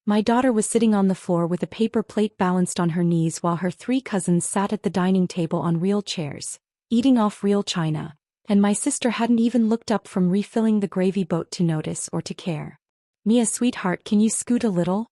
My daughter was sitting on the floor with a paper plate balanced on her knees while her three cousins sat at the dining table on real chairs, eating off real china, and my sister hadn't even looked up from refilling the gravy boat to notice or to care. "Mia, sweetheart, can you scoot a little?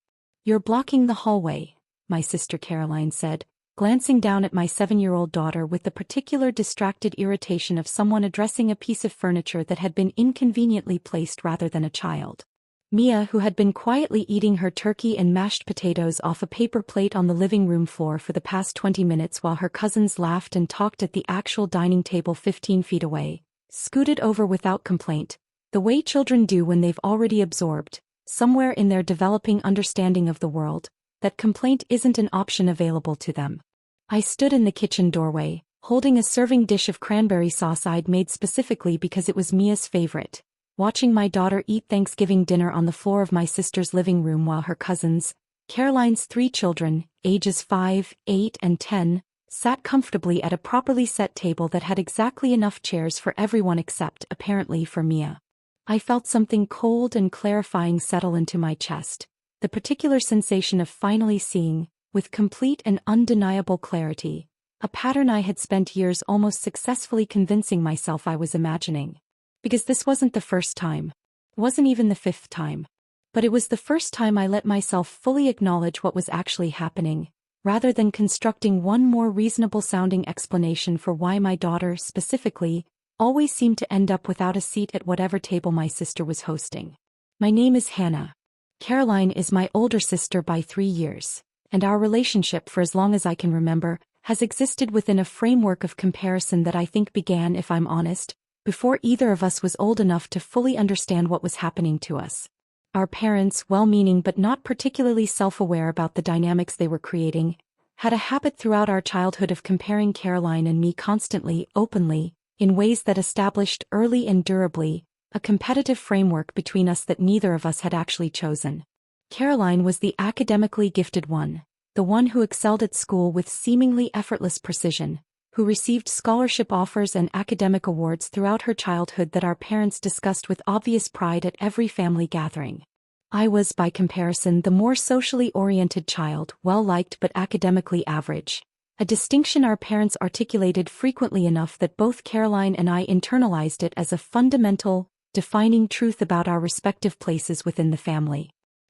You're blocking the hallway," my sister Caroline said, glancing down at my 7-year-old daughter with the particular distracted irritation of someone addressing a piece of furniture that had been inconveniently placed rather than a child. Mia, who had been quietly eating her turkey and mashed potatoes off a paper plate on the living room floor for the past 20 minutes while her cousins laughed and talked at the actual dining table 15 feet away, scooted over without complaint, the way children do when they've already absorbed, somewhere in their developing understanding of the world, that complaint isn't an option available to them. I stood in the kitchen doorway, holding a serving dish of cranberry sauce I'd made specifically because it was Mia's favorite, watching my daughter eat Thanksgiving dinner on the floor of my sister's living room while her cousins, Caroline's 3 children, ages 5, 8, and 10, sat comfortably at a properly set table that had exactly enough chairs for everyone except, apparently, for Mia. I felt something cold and clarifying settle into my chest, the particular sensation of finally seeing, with complete and undeniable clarity, a pattern I had spent years almost successfully convincing myself I was imagining. Because this wasn't the first time. Wasn't even the 5th time. But it was the first time I let myself fully acknowledge what was actually happening, rather than constructing one more reasonable-sounding explanation for why my daughter, specifically, always seemed to end up without a seat at whatever table my sister was hosting. My name is Hannah. Caroline is my older sister by 3 years, and our relationship, for as long as I can remember, has existed within a framework of comparison that I think began, if I'm honest, before either of us was old enough to fully understand what was happening to us. Our parents, well-meaning but not particularly self-aware about the dynamics they were creating, had a habit throughout our childhood of comparing Caroline and me constantly, openly, in ways that established early and durably a competitive framework between us that neither of us had actually chosen. Caroline was the academically gifted one, the one who excelled at school with seemingly effortless precision, who received scholarship offers and academic awards throughout her childhood that our parents discussed with obvious pride at every family gathering. I was, by comparison, the more socially oriented child, well-liked but academically average, a distinction our parents articulated frequently enough that both Caroline and I internalized it as a fundamental, defining truth about our respective places within the family.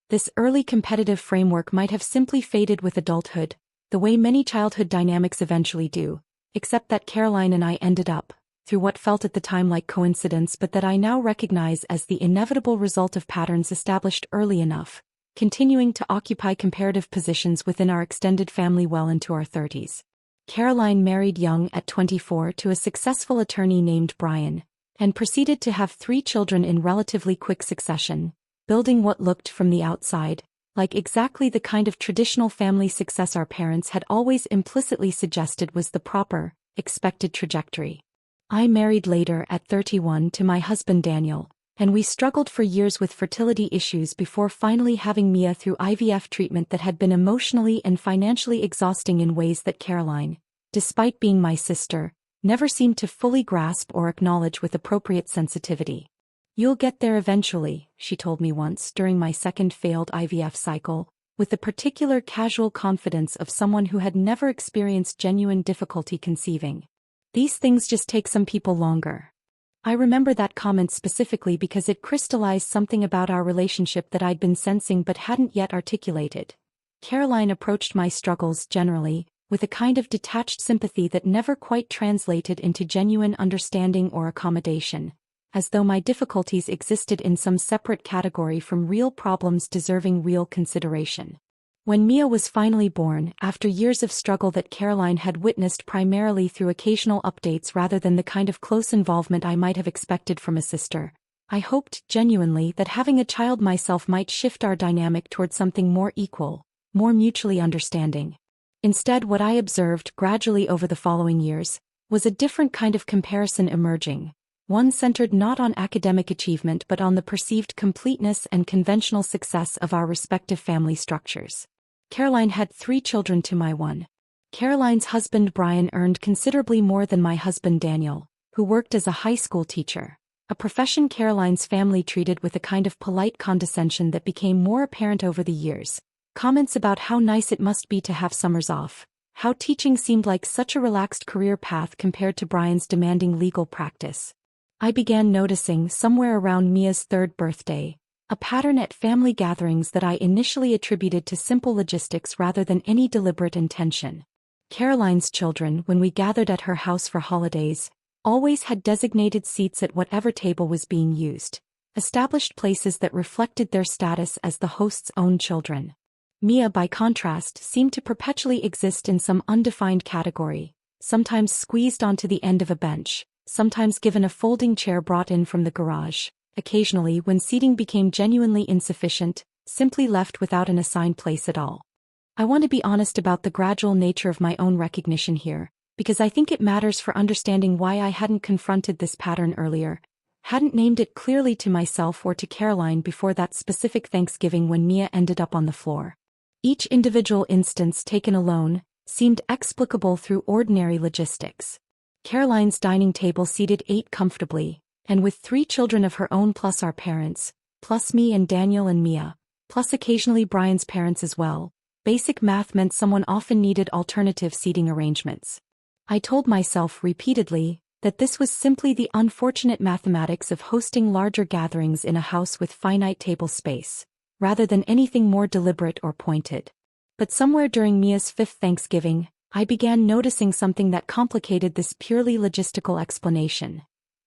This early competitive framework might have simply faded with adulthood, the way many childhood dynamics eventually do, except that Caroline and I ended up, through what felt at the time like coincidence but that I now recognize as the inevitable result of patterns established early enough, continuing to occupy comparative positions within our extended family well into our 30s. Caroline married young at 24 to a successful attorney named Brian, and proceeded to have 3 children in relatively quick succession, building what looked from the outside like exactly the kind of traditional family success our parents had always implicitly suggested was the proper, expected trajectory. I married later at 31 to my husband Daniel, and we struggled for years with fertility issues before finally having Mia through IVF treatment that had been emotionally and financially exhausting in ways that Caroline, despite being my sister, never seemed to fully grasp or acknowledge with appropriate sensitivity. "You'll get there eventually," she told me once during my second failed IVF cycle, with the particular casual confidence of someone who had never experienced genuine difficulty conceiving. "These things just take some people longer." I remember that comment specifically because it crystallized something about our relationship that I'd been sensing but hadn't yet articulated. Caroline approached my struggles generally with a kind of detached sympathy that never quite translated into genuine understanding or accommodation, as though my difficulties existed in some separate category from real problems deserving real consideration. When Mia was finally born, after years of struggle that Caroline had witnessed primarily through occasional updates rather than the kind of close involvement I might have expected from a sister, I hoped, genuinely, that having a child myself might shift our dynamic toward something more equal, more mutually understanding. Instead, what I observed gradually over the following years was a different kind of comparison emerging, one centered not on academic achievement but on the perceived completeness and conventional success of our respective family structures. Caroline had 3 children to my 1. Caroline's husband Brian earned considerably more than my husband Daniel, who worked as a high school teacher, a profession Caroline's family treated with a kind of polite condescension that became more apparent over the years. Comments about how nice it must be to have summers off, how teaching seemed like such a relaxed career path compared to Brian's demanding legal practice. I began noticing, somewhere around Mia's third birthday, a pattern at family gatherings that I initially attributed to simple logistics rather than any deliberate intention. Caroline's children, when we gathered at her house for holidays, always had designated seats at whatever table was being used, established places that reflected their status as the host's own children. Mia, by contrast, seemed to perpetually exist in some undefined category, sometimes squeezed onto the end of a bench, sometimes given a folding chair brought in from the garage, occasionally, when seating became genuinely insufficient, simply left without an assigned place at all. I want to be honest about the gradual nature of my own recognition here, because I think it matters for understanding why I hadn't confronted this pattern earlier, hadn't named it clearly to myself or to Caroline before that specific Thanksgiving when Mia ended up on the floor. Each individual instance taken alone seemed explicable through ordinary logistics. Caroline's dining table seated 8 comfortably, and with 3 children of her own plus our parents, plus me and Daniel and Mia, plus occasionally Brian's parents as well. Basic math meant someone often needed alternative seating arrangements. I told myself repeatedly that this was simply the unfortunate mathematics of hosting larger gatherings in a house with finite table space, rather than anything more deliberate or pointed. But somewhere during Mia's 5th Thanksgiving, I began noticing something that complicated this purely logistical explanation.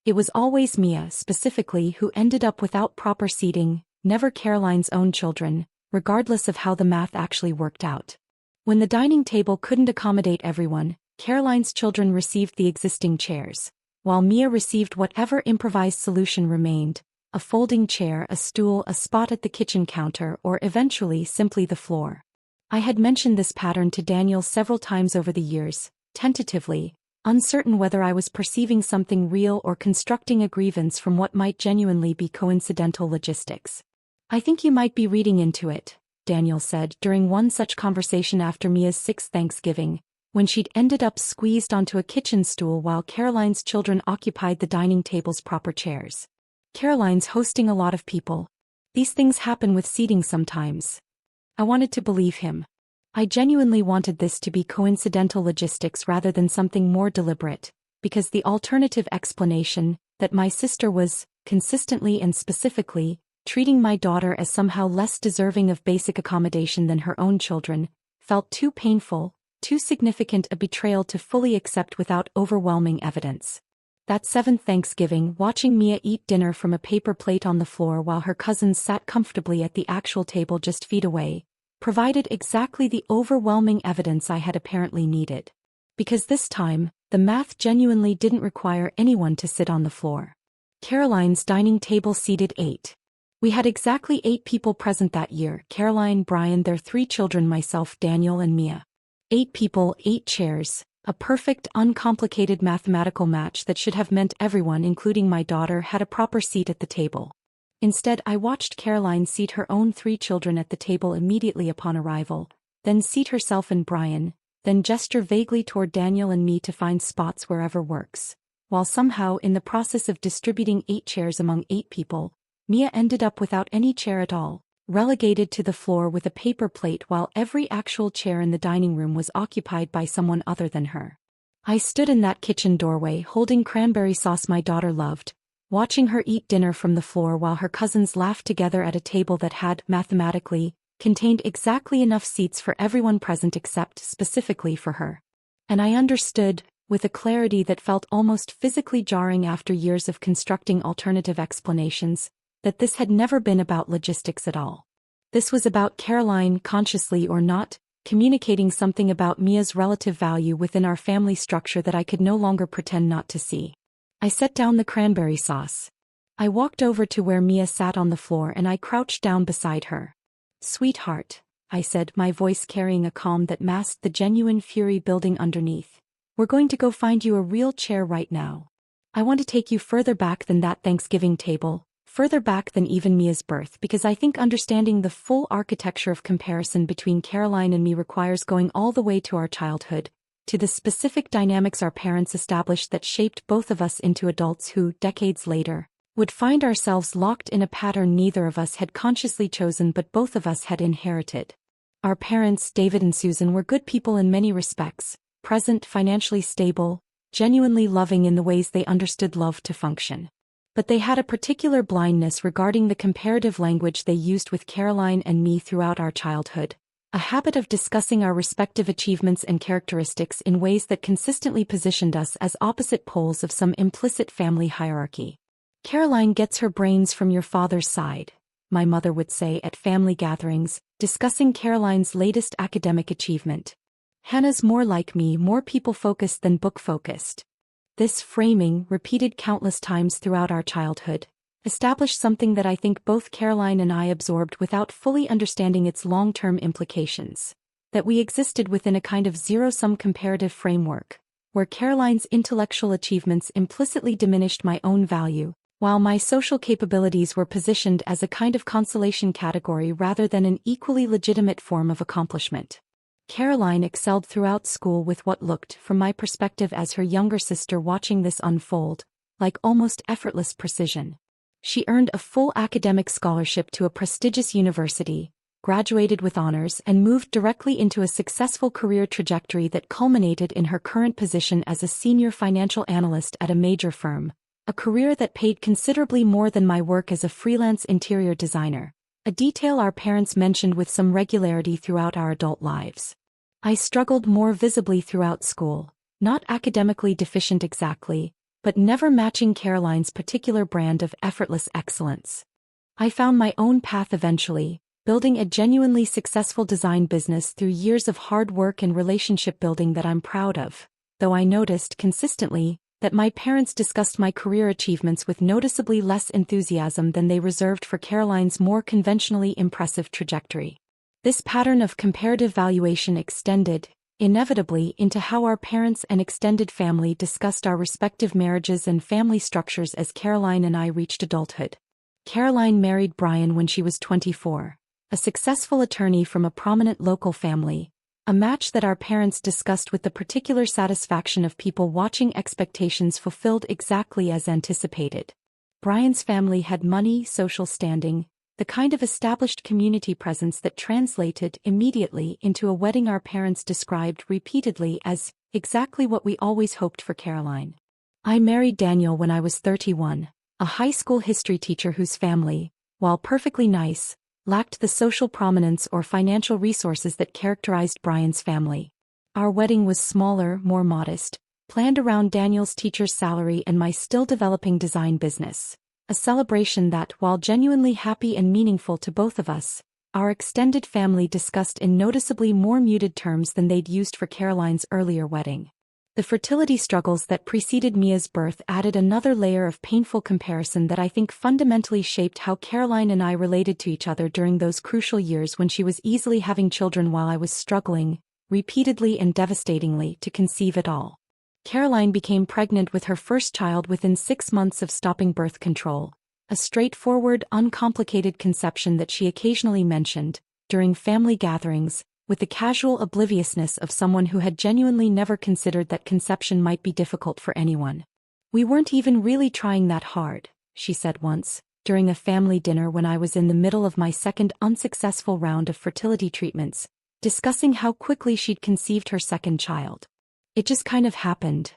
It was always Mia, specifically, who ended up without proper seating, never Caroline's own children, regardless of how the math actually worked out. When the dining table couldn't accommodate everyone, Caroline's children received the existing chairs, while Mia received whatever improvised solution remained: a folding chair, a stool, a spot at the kitchen counter, or eventually simply the floor. I had mentioned this pattern to Daniel several times over the years, tentatively, uncertain whether I was perceiving something real or constructing a grievance from what might genuinely be coincidental logistics. "I think you might be reading into it," Daniel said during one such conversation after Mia's 6th Thanksgiving, when she'd ended up squeezed onto a kitchen stool while Caroline's children occupied the dining table's proper chairs. "Caroline's hosting a lot of people. These things happen with seating sometimes." I wanted to believe him. I genuinely wanted this to be coincidental logistics rather than something more deliberate, because the alternative explanation, that my sister was, consistently and specifically, treating my daughter as somehow less deserving of basic accommodation than her own children, felt too painful, too significant a betrayal to fully accept without overwhelming evidence. That 7th Thanksgiving, watching Mia eat dinner from a paper plate on the floor while her cousins sat comfortably at the actual table just feet away, provided exactly the overwhelming evidence I had apparently needed. Because this time, the math genuinely didn't require anyone to sit on the floor. Caroline's dining table seated 8. We had exactly 8 people present that year: Caroline, Brian, their 3 children, myself, Daniel, and Mia. 8 people, 8 chairs. A perfect, uncomplicated mathematical match that should have meant everyone, including my daughter, had a proper seat at the table. Instead, I watched Caroline seat her own 3 children at the table immediately upon arrival, then seat herself and Brian, then gesture vaguely toward Daniel and me to find spots wherever works. While somehow, in the process of distributing 8 chairs among 8 people, Mia ended up without any chair at all, relegated to the floor with a paper plate while every actual chair in the dining room was occupied by someone other than her. I stood in that kitchen doorway holding cranberry sauce my daughter loved, watching her eat dinner from the floor while her cousins laughed together at a table that had, mathematically, contained exactly enough seats for everyone present except, specifically, for her. And I understood, with a clarity that felt almost physically jarring after years of constructing alternative explanations, that this had never been about logistics at all. This was about Caroline, consciously or not, communicating something about Mia's relative value within our family structure that I could no longer pretend not to see. I set down the cranberry sauce. I walked over to where Mia sat on the floor and I crouched down beside her. "Sweetheart," I said, my voice carrying a calm that masked the genuine fury building underneath. "We're going to go find you a real chair right now. I want to take you further back than that Thanksgiving table, further back than even Mia's birth, because I think understanding the full architecture of comparison between Caroline and me requires going all the way to our childhood, to the specific dynamics our parents established that shaped both of us into adults who, decades later, would find ourselves locked in a pattern neither of us had consciously chosen but both of us had inherited. Our parents, David and Susan, were good people in many respects, present, financially stable, genuinely loving in the ways they understood love to function. But they had a particular blindness regarding the comparative language they used with Caroline and me throughout our childhood, a habit of discussing our respective achievements and characteristics in ways that consistently positioned us as opposite poles of some implicit family hierarchy. "Caroline gets her brains from your father's side," my mother would say at family gatherings, discussing Caroline's latest academic achievement. "Hannah's more like me, more people-focused than book-focused." This framing, repeated countless times throughout our childhood, established something that I think both Caroline and I absorbed without fully understanding its long-term implications. That we existed within a kind of zero-sum comparative framework, where Caroline's intellectual achievements implicitly diminished my own value, while my social capabilities were positioned as a kind of consolation category rather than an equally legitimate form of accomplishment. Caroline excelled throughout school with what looked, from my perspective as her younger sister watching this unfold, like almost effortless precision. She earned a full academic scholarship to a prestigious university, graduated with honors and moved directly into a successful career trajectory that culminated in her current position as a senior financial analyst at a major firm, a career that paid considerably more than my work as a freelance interior designer, a detail our parents mentioned with some regularity throughout our adult lives. I struggled more visibly throughout school, not academically deficient exactly, but never matching Caroline's particular brand of effortless excellence. I found my own path eventually, building a genuinely successful design business through years of hard work and relationship building that I'm proud of, though I noticed consistently that my parents discussed my career achievements with noticeably less enthusiasm than they reserved for Caroline's more conventionally impressive trajectory. This pattern of comparative valuation extended, inevitably, into how our parents and extended family discussed our respective marriages and family structures as Caroline and I reached adulthood. Caroline married Brian when she was 24, a successful attorney from a prominent local family, a match that our parents discussed with the particular satisfaction of people watching expectations fulfilled exactly as anticipated. Brian's family had money, social standing, the kind of established community presence that translated immediately into a wedding our parents described repeatedly as exactly what we always hoped for Caroline. I married Daniel when I was 31, a high school history teacher whose family, while perfectly nice, lacked the social prominence or financial resources that characterized Brian's family. Our wedding was smaller, more modest, planned around Daniel's teacher's salary and my still developing design business. A celebration that, while genuinely happy and meaningful to both of us, our extended family discussed in noticeably more muted terms than they'd used for Caroline's earlier wedding. The fertility struggles that preceded Mia's birth added another layer of painful comparison that I think fundamentally shaped how Caroline and I related to each other during those crucial years when she was easily having children while I was struggling, repeatedly and devastatingly, to conceive at all. Caroline became pregnant with her first child within 6 months of stopping birth control, a straightforward, uncomplicated conception that she occasionally mentioned, during family gatherings, with the casual obliviousness of someone who had genuinely never considered that conception might be difficult for anyone. "We weren't even really trying that hard," she said once, during a family dinner when I was in the middle of my second unsuccessful round of fertility treatments, discussing how quickly she'd conceived her second child. "It just kind of happened."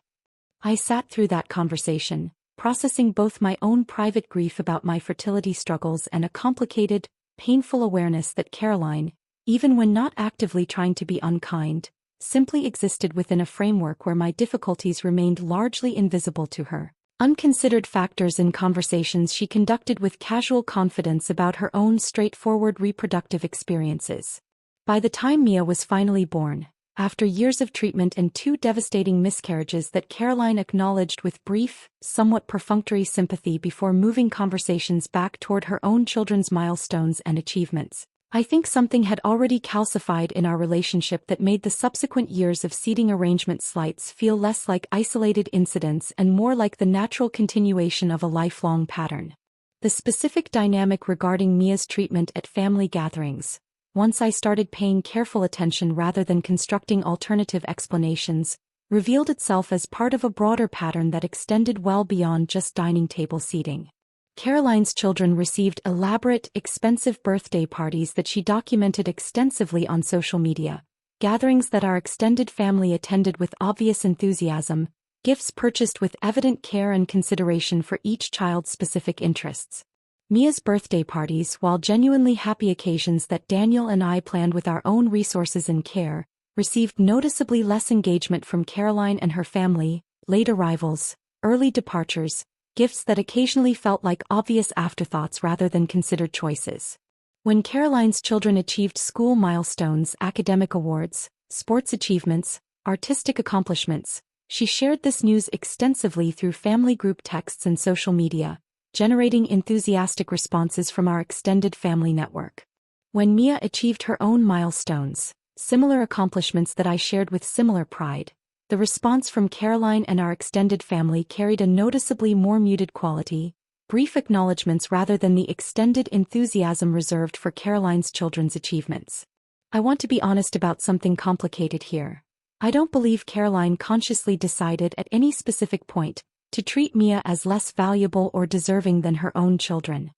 I sat through that conversation, processing both my own private grief about my fertility struggles and a complicated, painful awareness that Caroline, even when not actively trying to be unkind, simply existed within a framework where my difficulties remained largely invisible to her. Unconsidered factors in conversations she conducted with casual confidence about her own straightforward reproductive experiences. By the time Mia was finally born, after years of treatment and 2 devastating miscarriages that Caroline acknowledged with brief, somewhat perfunctory sympathy before moving conversations back toward her own children's milestones and achievements, I think something had already calcified in our relationship that made the subsequent years of seating arrangement slights feel less like isolated incidents and more like the natural continuation of a lifelong pattern. The specific dynamic regarding Mia's treatment at family gatherings, once I started paying careful attention rather than constructing alternative explanations, revealed itself as part of a broader pattern that extended well beyond just dining table seating. Caroline's children received elaborate, expensive birthday parties that she documented extensively on social media, gatherings that our extended family attended with obvious enthusiasm, gifts purchased with evident care and consideration for each child's specific interests. Mia's birthday parties, while genuinely happy occasions that Daniel and I planned with our own resources and care, received noticeably less engagement from Caroline and her family, late arrivals, early departures, gifts that occasionally felt like obvious afterthoughts rather than considered choices. When Caroline's children achieved school milestones, academic awards, sports achievements, artistic accomplishments, she shared this news extensively through family group texts and social media, generating enthusiastic responses from our extended family network. When Mia achieved her own milestones, similar accomplishments that I shared with similar pride, the response from Caroline and our extended family carried a noticeably more muted quality, brief acknowledgments rather than the extended enthusiasm reserved for Caroline's children's achievements. I want to be honest about something complicated here. I don't believe Caroline consciously decided at any specific point to treat Mia as less valuable or deserving than her own children.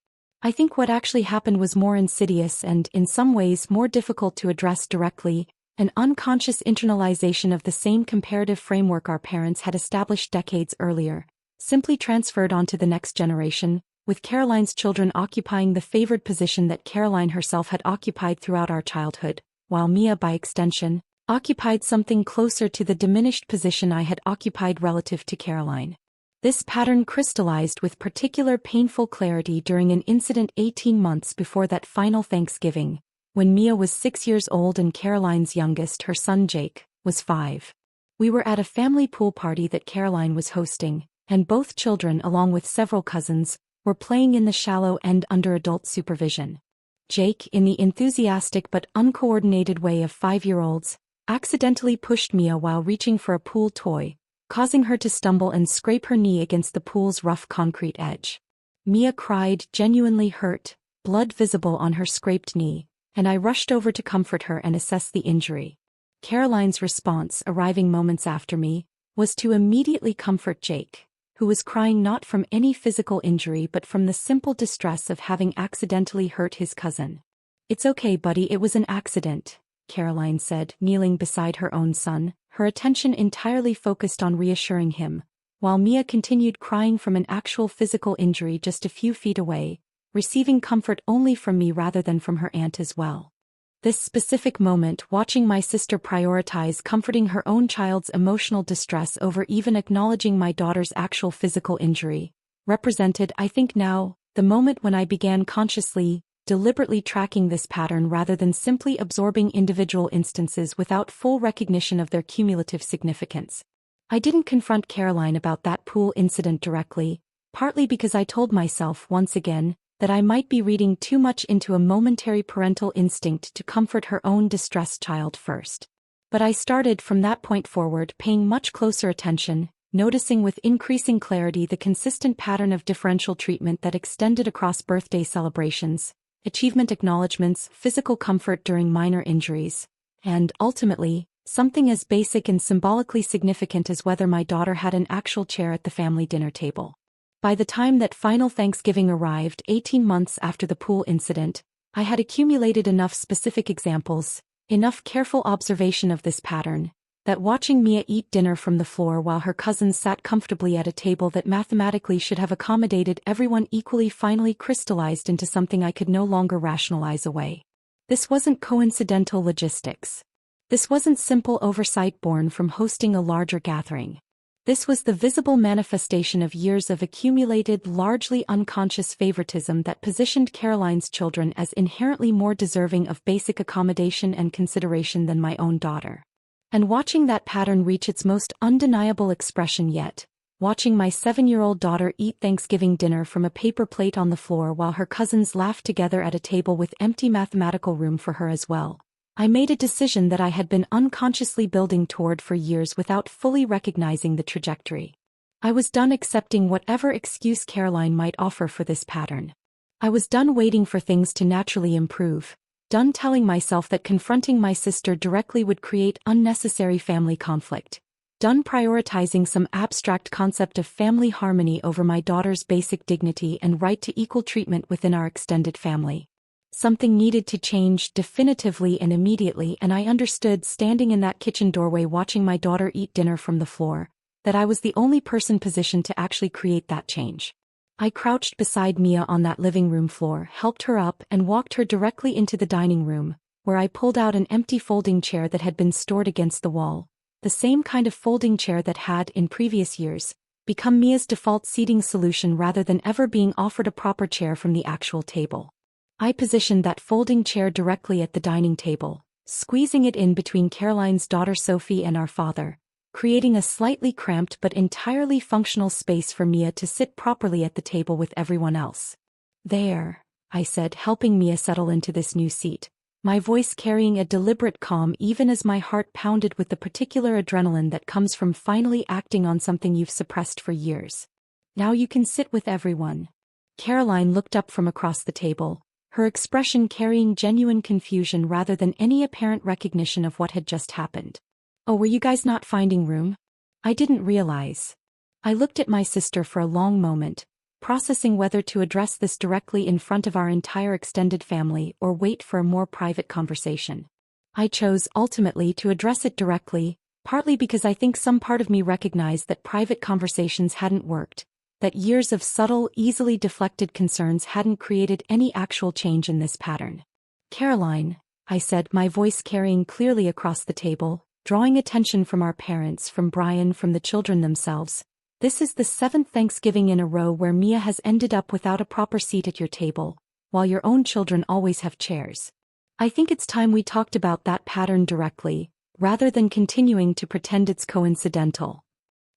I think what actually happened was more insidious and, in some ways, more difficult to address directly, an unconscious internalization of the same comparative framework our parents had established decades earlier, simply transferred onto the next generation, with Caroline's children occupying the favored position that Caroline herself had occupied throughout our childhood, while Mia, by extension, occupied something closer to the diminished position I had occupied relative to Caroline. This pattern crystallized with particular painful clarity during an incident 18 months before that final Thanksgiving, when Mia was 6 years old and Caroline's youngest, her son Jake, was 5. We were at a family pool party that Caroline was hosting, and both children, along with several cousins, were playing in the shallow end under adult supervision. Jake, in the enthusiastic but uncoordinated way of 5-year-olds, accidentally pushed Mia while reaching for a pool toy, causing her to stumble and scrape her knee against the pool's rough concrete edge. Mia cried, genuinely hurt, blood visible on her scraped knee, and I rushed over to comfort her and assess the injury. Caroline's response, arriving moments after me, was to immediately comfort Jake, who was crying not from any physical injury but from the simple distress of having accidentally hurt his cousin. "It's okay, buddy, it was an accident," Caroline said, kneeling beside her own son, her attention entirely focused on reassuring him, while Mia continued crying from an actual physical injury just a few feet away, receiving comfort only from me rather than from her aunt as well. This specific moment, watching my sister prioritize comforting her own child's emotional distress over even acknowledging my daughter's actual physical injury, represented, I think now, the moment when I began consciously, deliberately tracking this pattern rather than simply absorbing individual instances without full recognition of their cumulative significance. I didn't confront Caroline about that pool incident directly, partly because I told myself, once again, that I might be reading too much into a momentary parental instinct to comfort her own distressed child first. But I started from that point forward paying much closer attention, noticing with increasing clarity the consistent pattern of differential treatment that extended across birthday celebrations, achievement acknowledgments, physical comfort during minor injuries, and, ultimately, something as basic and symbolically significant as whether my daughter had an actual chair at the family dinner table. By the time that final Thanksgiving arrived 18 months after the pool incident, I had accumulated enough specific examples, enough careful observation of this pattern, that watching Mia eat dinner from the floor while her cousins sat comfortably at a table that mathematically should have accommodated everyone equally finally crystallized into something I could no longer rationalize away. This wasn't coincidental logistics. This wasn't simple oversight born from hosting a larger gathering. This was the visible manifestation of years of accumulated, largely unconscious favoritism that positioned Caroline's children as inherently more deserving of basic accommodation and consideration than my own daughter. And watching that pattern reach its most undeniable expression yet, watching my 7-year-old daughter eat Thanksgiving dinner from a paper plate on the floor while her cousins laughed together at a table with empty mathematical room for her as well, I made a decision that I had been unconsciously building toward for years without fully recognizing the trajectory. I was done accepting whatever excuse Caroline might offer for this pattern. I was done waiting for things to naturally improve, done telling myself that confronting my sister directly would create unnecessary family conflict, done prioritizing some abstract concept of family harmony over my daughter's basic dignity and right to equal treatment within our extended family. Something needed to change definitively and immediately, and I understood, standing in that kitchen doorway watching my daughter eat dinner from the floor, that I was the only person positioned to actually create that change. I crouched beside Mia on that living room floor, helped her up, and walked her directly into the dining room, where I pulled out an empty folding chair that had been stored against the wall, the same kind of folding chair that had, in previous years, become Mia's default seating solution rather than ever being offered a proper chair from the actual table. I positioned that folding chair directly at the dining table, squeezing it in between Caroline's daughter Sophie and our father, creating a slightly cramped but entirely functional space for Mia to sit properly at the table with everyone else. "There," I said, helping Mia settle into this new seat, my voice carrying a deliberate calm even as my heart pounded with the particular adrenaline that comes from finally acting on something you've suppressed for years. "Now you can sit with everyone." Caroline looked up from across the table, her expression carrying genuine confusion rather than any apparent recognition of what had just happened. "Oh, were you guys not finding room? I didn't realize." I looked at my sister for a long moment, processing whether to address this directly in front of our entire extended family or wait for a more private conversation. I chose, ultimately, to address it directly, partly because I think some part of me recognized that private conversations hadn't worked, that years of subtle, easily deflected concerns hadn't created any actual change in this pattern. "Caroline," I said, my voice carrying clearly across the table, drawing attention from our parents, from Brian, from the children themselves, "this is the 7th Thanksgiving in a row where Mia has ended up without a proper seat at your table, while your own children always have chairs. I think it's time we talked about that pattern directly, rather than continuing to pretend it's coincidental."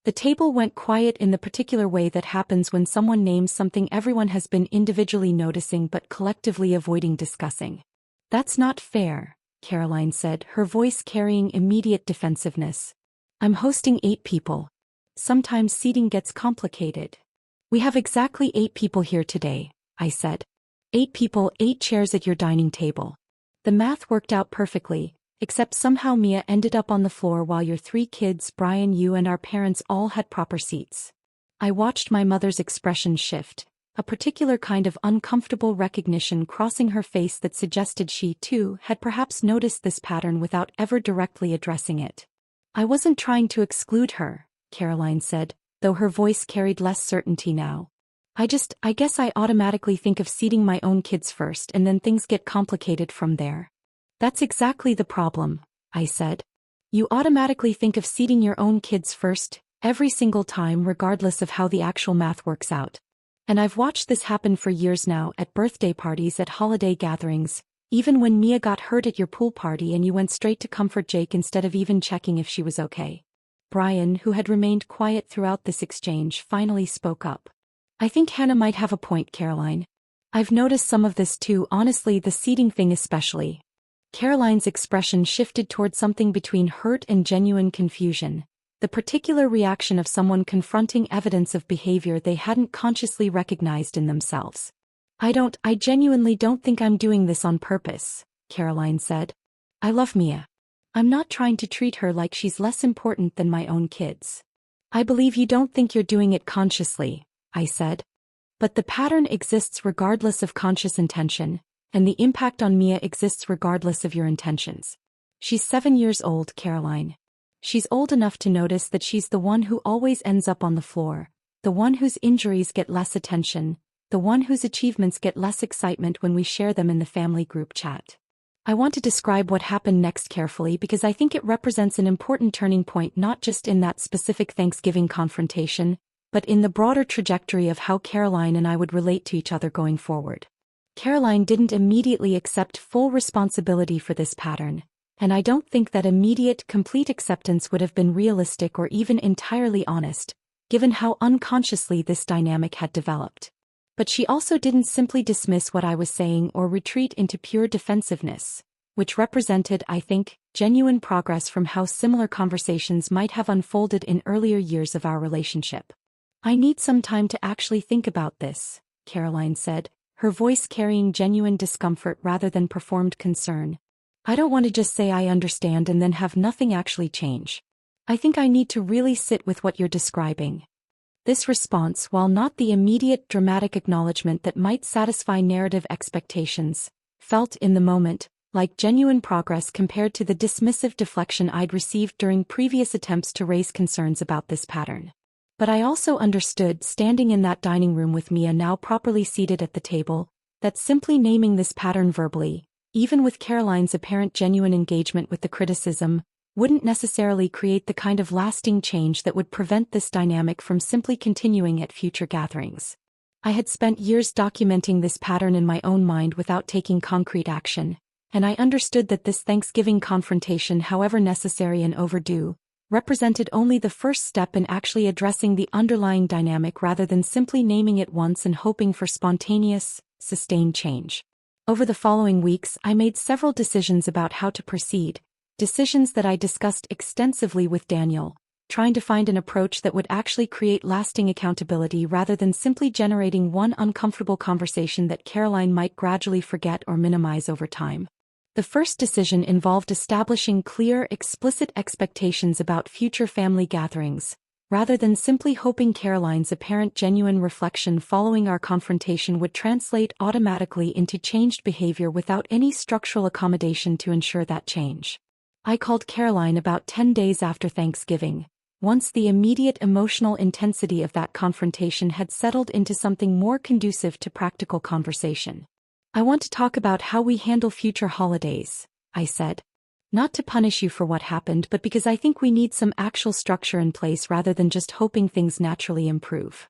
The table went quiet in the particular way that happens when someone names something everyone has been individually noticing but collectively avoiding discussing. "That's not fair," Caroline said, her voice carrying immediate defensiveness. "I'm hosting 8 people. Sometimes seating gets complicated." "We have exactly 8 people here today," I said. 8 people, 8 chairs at your dining table. The math worked out perfectly, except somehow Mia ended up on the floor while your 3 kids, Brian, you and our parents all had proper seats. I watched my mother's expression shift, a particular kind of uncomfortable recognition crossing her face that suggested she, too, had perhaps noticed this pattern without ever directly addressing it. "I wasn't trying to exclude her," Caroline said, though her voice carried less certainty now. I guess I automatically think of seating my own kids first and then things get complicated from there." "That's exactly the problem," I said. "You automatically think of seating your own kids first, every single time regardless of how the actual math works out. And I've watched this happen for years now, at birthday parties, at holiday gatherings, even when Mia got hurt at your pool party and you went straight to comfort Jake instead of even checking if she was okay." Brian, who had remained quiet throughout this exchange, finally spoke up. "I think Hannah might have a point, Caroline. I've noticed some of this too, honestly, the seating thing especially." Caroline's expression shifted toward something between hurt and genuine confusion, the particular reaction of someone confronting evidence of behavior they hadn't consciously recognized in themselves. I genuinely don't think I'm doing this on purpose," Caroline said. "I love Mia. I'm not trying to treat her like she's less important than my own kids." "I believe you don't think you're doing it consciously," I said. "But the pattern exists regardless of conscious intention, and the impact on Mia exists regardless of your intentions. She's 7 years old, Caroline. She's old enough to notice that she's the one who always ends up on the floor, the one whose injuries get less attention, the one whose achievements get less excitement when we share them in the family group chat." I want to describe what happened next carefully because I think it represents an important turning point not just in that specific Thanksgiving confrontation, but in the broader trajectory of how Caroline and I would relate to each other going forward. Caroline didn't immediately accept full responsibility for this pattern, and I don't think that immediate, complete acceptance would have been realistic or even entirely honest, given how unconsciously this dynamic had developed. But she also didn't simply dismiss what I was saying or retreat into pure defensiveness, which represented, I think, genuine progress from how similar conversations might have unfolded in earlier years of our relationship. "I need some time to actually think about this," Caroline said, her voice carrying genuine discomfort rather than performed concern. "I don't want to just say I understand and then have nothing actually change." I think I need to really sit with what you're describing. This response, while not the immediate dramatic acknowledgement that might satisfy narrative expectations, felt in the moment like genuine progress compared to the dismissive deflection I'd received during previous attempts to raise concerns about this pattern. But I also understood, standing in that dining room with Mia now properly seated at the table, that simply naming this pattern verbally, even with Caroline's apparent genuine engagement with the criticism, wouldn't necessarily create the kind of lasting change that would prevent this dynamic from simply continuing at future gatherings. I had spent years documenting this pattern in my own mind without taking concrete action, and I understood that this Thanksgiving confrontation, however necessary and overdue, represented only the first step in actually addressing the underlying dynamic rather than simply naming it once and hoping for spontaneous, sustained change. Over the following weeks, I made several decisions about how to proceed, decisions that I discussed extensively with Daniel, trying to find an approach that would actually create lasting accountability rather than simply generating one uncomfortable conversation that Caroline might gradually forget or minimize over time. The first decision involved establishing clear, explicit expectations about future family gatherings, rather than simply hoping Caroline's apparent genuine reflection following our confrontation would translate automatically into changed behavior without any structural accommodation to ensure that change. I called Caroline about 10 days after Thanksgiving, once the immediate emotional intensity of that confrontation had settled into something more conducive to practical conversation. "I want to talk about how we handle future holidays," I said. "Not to punish you for what happened, but because I think we need some actual structure in place rather than just hoping things naturally improve."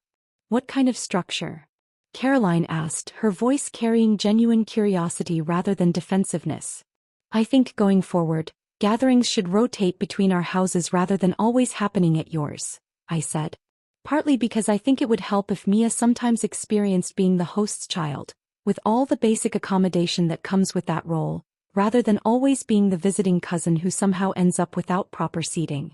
"What kind of structure?" Caroline asked, her voice carrying genuine curiosity rather than defensiveness. "I think going forward, gatherings should rotate between our houses rather than always happening at yours," I said. "Partly because I think it would help if Mia sometimes experienced being the host's child, with all the basic accommodation that comes with that role, rather than always being the visiting cousin who somehow ends up without proper seating."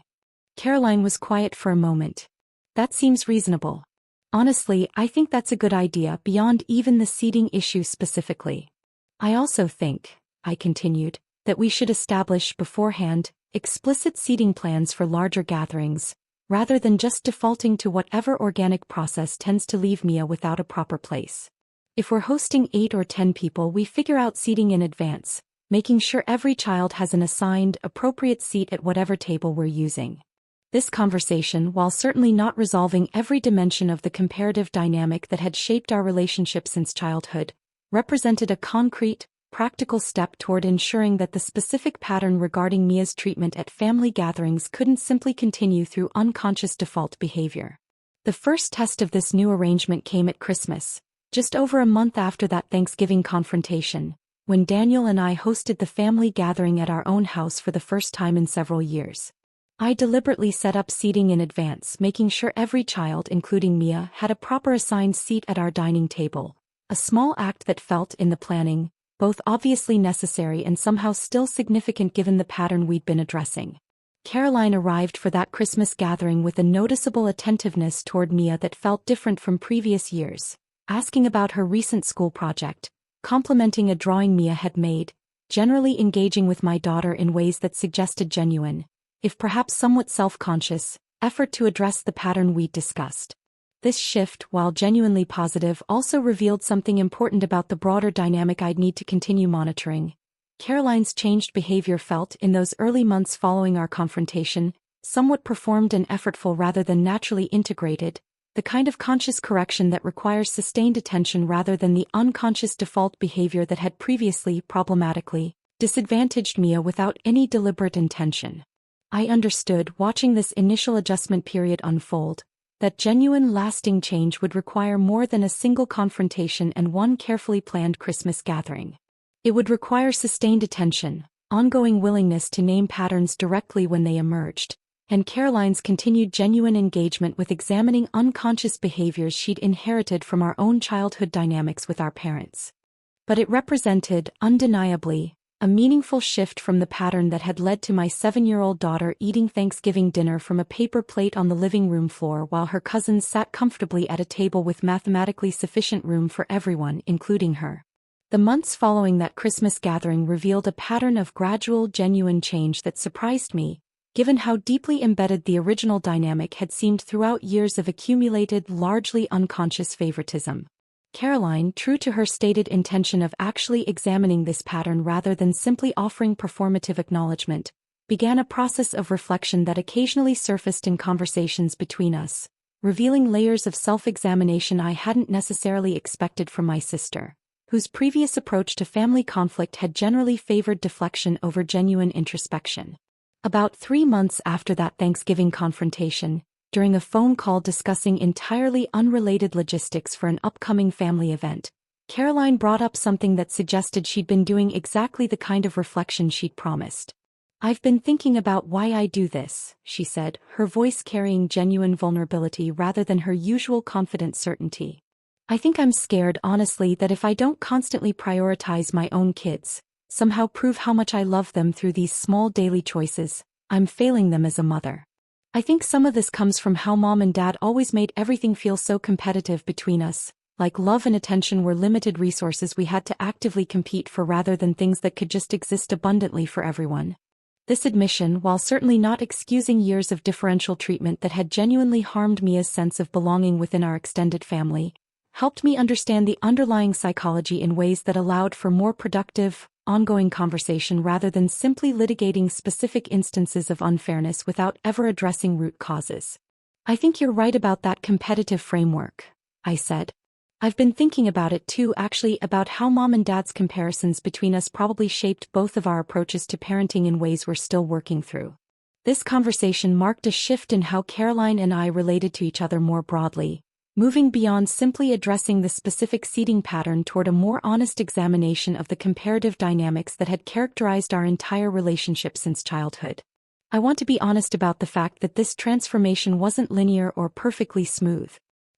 Caroline was quiet for a moment. "That seems reasonable. Honestly, I think that's a good idea beyond even the seating issue specifically. I also think," I continued, "that we should establish beforehand explicit seating plans for larger gatherings, rather than just defaulting to whatever organic process tends to leave Mia without a proper place. If we're hosting 8 or 10 people, we figure out seating in advance, making sure every child has an assigned, appropriate seat at whatever table we're using." This conversation, while certainly not resolving every dimension of the comparative dynamic that had shaped our relationship since childhood, represented a concrete, practical step toward ensuring that the specific pattern regarding Mia's treatment at family gatherings couldn't simply continue through unconscious default behavior. The first test of this new arrangement came at Christmas, just over a month after that Thanksgiving confrontation, when Daniel and I hosted the family gathering at our own house for the first time in several years. I deliberately set up seating in advance, making sure every child, including Mia, had a proper assigned seat at our dining table, a small act that felt, in the planning, both obviously necessary and somehow still significant given the pattern we'd been addressing. Caroline arrived for that Christmas gathering with a noticeable attentiveness toward Mia that felt different from previous years, asking about her recent school project, complimenting a drawing Mia had made, generally engaging with my daughter in ways that suggested genuine, if perhaps somewhat self-conscious, effort to address the pattern we'd discussed. This shift, while genuinely positive, also revealed something important about the broader dynamic I'd need to continue monitoring. Caroline's changed behavior felt, in those early months following our confrontation, somewhat performed and effortful rather than naturally integrated, the kind of conscious correction that requires sustained attention rather than the unconscious default behavior that had previously, problematically, disadvantaged Mia without any deliberate intention. I understood, watching this initial adjustment period unfold, that genuine lasting change would require more than a single confrontation and one carefully planned Christmas gathering. It would require sustained attention, ongoing willingness to name patterns directly when they emerged, and Caroline's continued genuine engagement with examining unconscious behaviors she'd inherited from our own childhood dynamics with our parents. But it represented, undeniably, a meaningful shift from the pattern that had led to my 7-year-old daughter eating Thanksgiving dinner from a paper plate on the living room floor while her cousins sat comfortably at a table with mathematically sufficient room for everyone, including her. The months following that Christmas gathering revealed a pattern of gradual, genuine change that surprised me, given how deeply embedded the original dynamic had seemed throughout years of accumulated, largely unconscious favoritism. Caroline, true to her stated intention of actually examining this pattern rather than simply offering performative acknowledgement, began a process of reflection that occasionally surfaced in conversations between us, revealing layers of self-examination I hadn't necessarily expected from my sister, whose previous approach to family conflict had generally favored deflection over genuine introspection. About 3 months after that Thanksgiving confrontation, during a phone call discussing entirely unrelated logistics for an upcoming family event, Caroline brought up something that suggested she'd been doing exactly the kind of reflection she'd promised. "I've been thinking about why I do this," she said, her voice carrying genuine vulnerability rather than her usual confident certainty. "I think I'm scared, honestly, that if I don't constantly prioritize my own kids, somehow prove how much I love them through these small daily choices, I'm failing them as a mother. I think some of this comes from how Mom and Dad always made everything feel so competitive between us, like love and attention were limited resources we had to actively compete for rather than things that could just exist abundantly for everyone." This admission, while certainly not excusing years of differential treatment that had genuinely harmed Mia's sense of belonging within our extended family, helped me understand the underlying psychology in ways that allowed for more productive, ongoing conversation rather than simply litigating specific instances of unfairness without ever addressing root causes. "I think you're right about that competitive framework," I said. "I've been thinking about it too, actually, about how Mom and Dad's comparisons between us probably shaped both of our approaches to parenting in ways we're still working through." This conversation marked a shift in how Caroline and I related to each other more broadly, moving beyond simply addressing the specific seeding pattern toward a more honest examination of the comparative dynamics that had characterized our entire relationship since childhood. I want to be honest about the fact that this transformation wasn't linear or perfectly smooth.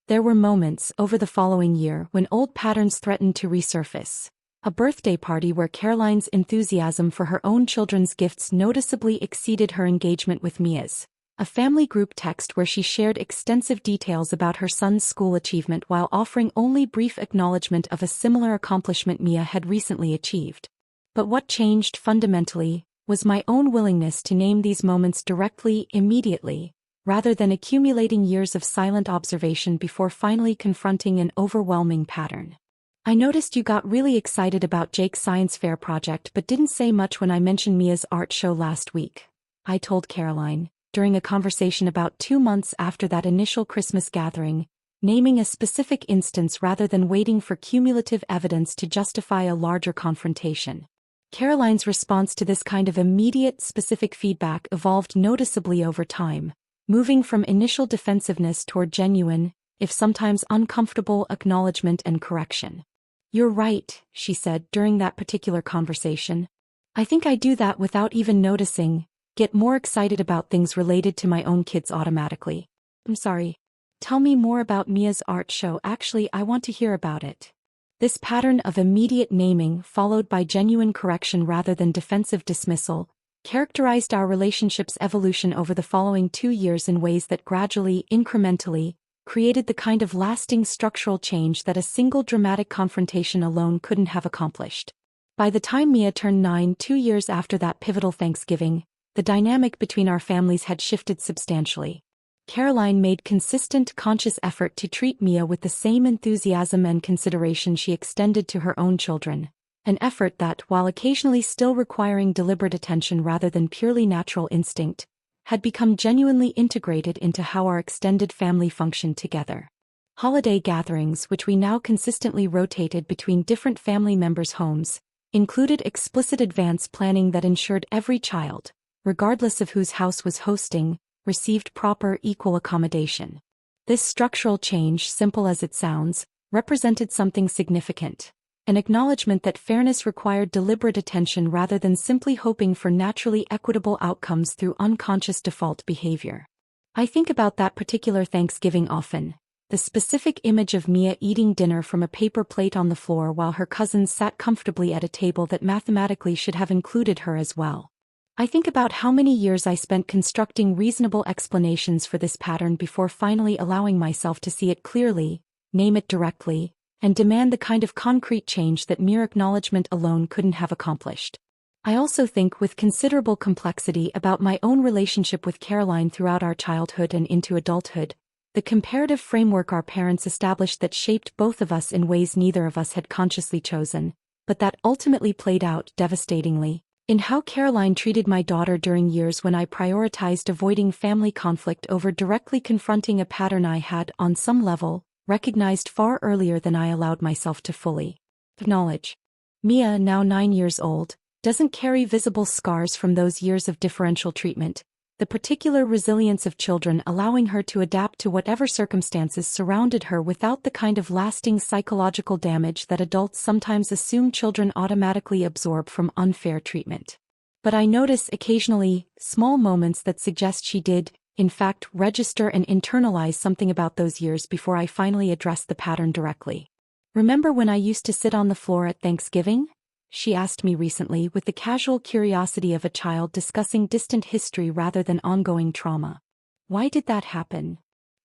There were moments over the following year when old patterns threatened to resurface. A birthday party where Caroline's enthusiasm for her own children's gifts noticeably exceeded her engagement with Mia's. A family group text where she shared extensive details about her son's school achievement while offering only brief acknowledgement of a similar accomplishment Mia had recently achieved. But what changed fundamentally was my own willingness to name these moments directly, immediately, rather than accumulating years of silent observation before finally confronting an overwhelming pattern. "I noticed you got really excited about Jake's science fair project but didn't say much when I mentioned Mia's art show last week," I told Caroline, during a conversation about 2 months after that initial Christmas gathering, naming a specific instance rather than waiting for cumulative evidence to justify a larger confrontation. Caroline's response to this kind of immediate, specific feedback evolved noticeably over time, moving from initial defensiveness toward genuine, if sometimes uncomfortable, acknowledgement and correction. "You're right," she said during that particular conversation. "I think I do that without even noticing. Get more excited about things related to my own kids automatically. I'm sorry. Tell me more about Mia's art show. Actually, I want to hear about it." This pattern of immediate naming followed by genuine correction rather than defensive dismissal characterized our relationship's evolution over the following 2 years in ways that gradually, incrementally, created the kind of lasting structural change that a single dramatic confrontation alone couldn't have accomplished. By the time Mia turned 9, 2 years after that pivotal Thanksgiving, the dynamic between our families had shifted substantially. Caroline made consistent, conscious effort to treat Mia with the same enthusiasm and consideration she extended to her own children, an effort that, while occasionally still requiring deliberate attention rather than purely natural instinct, had become genuinely integrated into how our extended family functioned together. Holiday gatherings, which we now consistently rotated between different family members' homes, included explicit advance planning that ensured every child, regardless of whose house was hosting, received proper, equal accommodation. This structural change, simple as it sounds, represented something significant, an acknowledgement that fairness required deliberate attention rather than simply hoping for naturally equitable outcomes through unconscious default behavior. I think about that particular Thanksgiving often, the specific image of Mia eating dinner from a paper plate on the floor while her cousins sat comfortably at a table that mathematically should have included her as well. I think about how many years I spent constructing reasonable explanations for this pattern before finally allowing myself to see it clearly, name it directly, and demand the kind of concrete change that mere acknowledgement alone couldn't have accomplished. I also think with considerable complexity about my own relationship with Caroline throughout our childhood and into adulthood, the comparative framework our parents established that shaped both of us in ways neither of us had consciously chosen, but that ultimately played out devastatingly in how Caroline treated my daughter during years when I prioritized avoiding family conflict over directly confronting a pattern I had, on some level, recognized far earlier than I allowed myself to fully acknowledge. Mia, now 9 years old, doesn't carry visible scars from those years of differential treatment, the particular resilience of children allowing her to adapt to whatever circumstances surrounded her without the kind of lasting psychological damage that adults sometimes assume children automatically absorb from unfair treatment. But I notice occasionally small moments that suggest she did, in fact, register and internalize something about those years before I finally addressed the pattern directly. "Remember when I used to sit on the floor at Thanksgiving?" she asked me recently with the casual curiosity of a child discussing distant history rather than ongoing trauma. Why did that happen?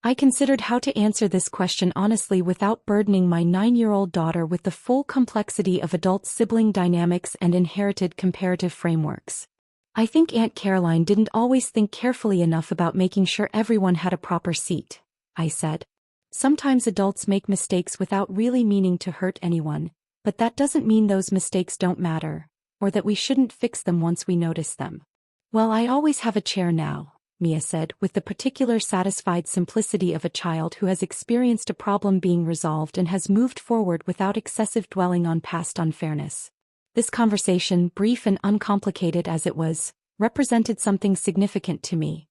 I considered how to answer this question honestly without burdening my 9-year-old daughter with the full complexity of adult sibling dynamics and inherited comparative frameworks. I think Aunt Caroline didn't always think carefully enough about making sure everyone had a proper seat, I said. Sometimes adults make mistakes without really meaning to hurt anyone, but that doesn't mean those mistakes don't matter, or that we shouldn't fix them once we notice them. "Well, I always have a chair now," Mia said, with the particular satisfied simplicity of a child who has experienced a problem being resolved and has moved forward without excessive dwelling on past unfairness. This conversation, brief and uncomplicated as it was, represented something significant to me.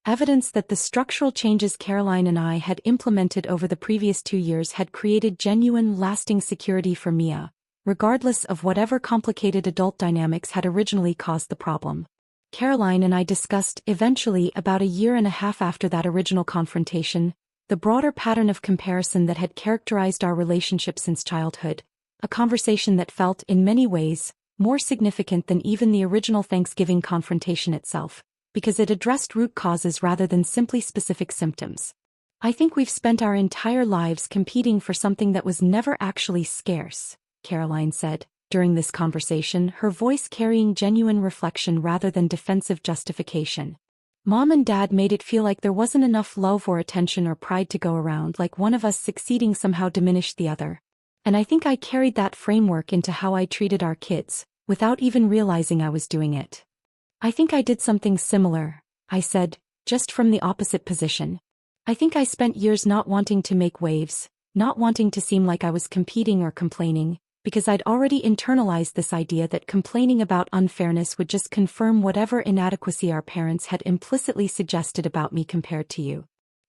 Evidence that the structural changes Caroline and I had implemented over the previous 2 years had created genuine, lasting security for Mia, regardless of whatever complicated adult dynamics had originally caused the problem. Caroline and I discussed, eventually about a year and a half after that original confrontation, the broader pattern of comparison that had characterized our relationship since childhood, a conversation that felt, in many ways, more significant than even the original Thanksgiving confrontation itself, because it addressed root causes rather than simply specific symptoms. "I think we've spent our entire lives competing for something that was never actually scarce," Caroline said, during this conversation, her voice carrying genuine reflection rather than defensive justification. "Mom and Dad made it feel like there wasn't enough love or attention or pride to go around, like one of us succeeding somehow diminished the other. And I think I carried that framework into how I treated our kids, without even realizing I was doing it. I think I did something similar," I said, just from the opposite position. "I think I spent years not wanting to make waves, not wanting to seem like I was competing or complaining, because I'd already internalized this idea that complaining about unfairness would just confirm whatever inadequacy our parents had implicitly suggested about me compared to you."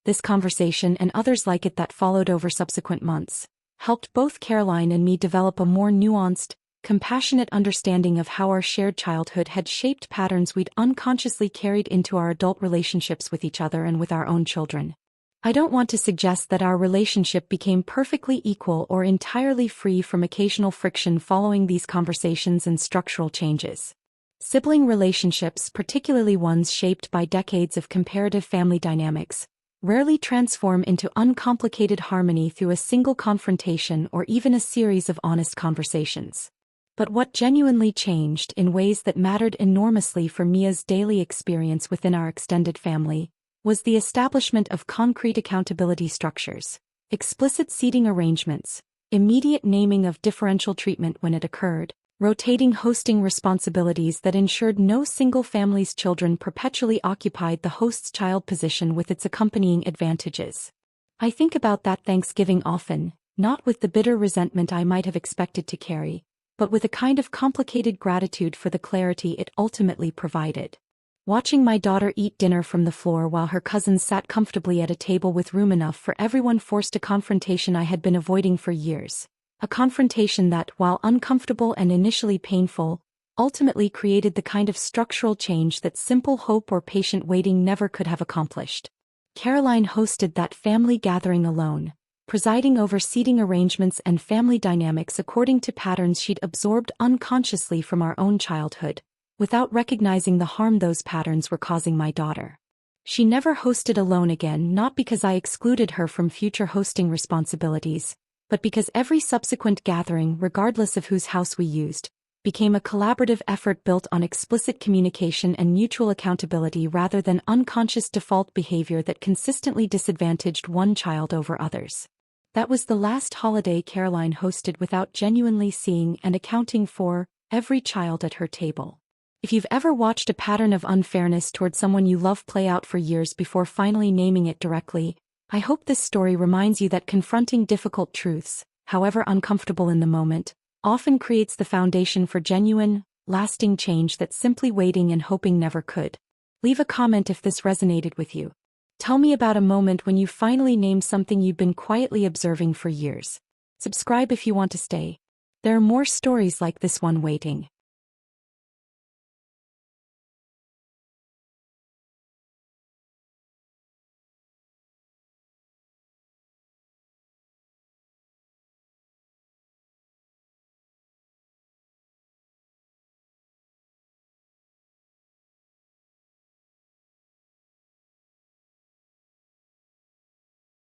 This conversation and others like it that followed over subsequent months helped both Caroline and me develop a more nuanced, compassionate understanding of how our shared childhood had shaped patterns we'd unconsciously carried into our adult relationships with each other and with our own children. I don't want to suggest that our relationship became perfectly equal or entirely free from occasional friction following these conversations and structural changes. Sibling relationships, particularly ones shaped by decades of comparative family dynamics, rarely transform into uncomplicated harmony through a single confrontation or even a series of honest conversations. But what genuinely changed in ways that mattered enormously for Mia's daily experience within our extended family was the establishment of concrete accountability structures, explicit seating arrangements, immediate naming of differential treatment when it occurred, rotating hosting responsibilities that ensured no single family's children perpetually occupied the host's child position with its accompanying advantages. I think about that Thanksgiving often, not with the bitter resentment I might have expected to carry, but with a kind of complicated gratitude for the clarity it ultimately provided. Watching my daughter eat dinner from the floor while her cousins sat comfortably at a table with room enough for everyone forced a confrontation I had been avoiding for years. A confrontation that, while uncomfortable and initially painful, ultimately created the kind of structural change that simple hope or patient waiting never could have accomplished. Caroline hosted that family gathering alone, presiding over seating arrangements and family dynamics according to patterns she'd absorbed unconsciously from our own childhood, without recognizing the harm those patterns were causing my daughter. She never hosted alone again, not because I excluded her from future hosting responsibilities, but because every subsequent gathering, regardless of whose house we used, became a collaborative effort built on explicit communication and mutual accountability rather than unconscious default behavior that consistently disadvantaged one child over others. That was the last holiday Caroline hosted without genuinely seeing and accounting for every child at her table. If you've ever watched a pattern of unfairness toward someone you love play out for years before finally naming it directly, I hope this story reminds you that confronting difficult truths, however uncomfortable in the moment, often creates the foundation for genuine, lasting change that simply waiting and hoping never could. Leave a comment if this resonated with you. Tell me about a moment when you finally named something you've been quietly observing for years. Subscribe if you want to stay. There are more stories like this one waiting.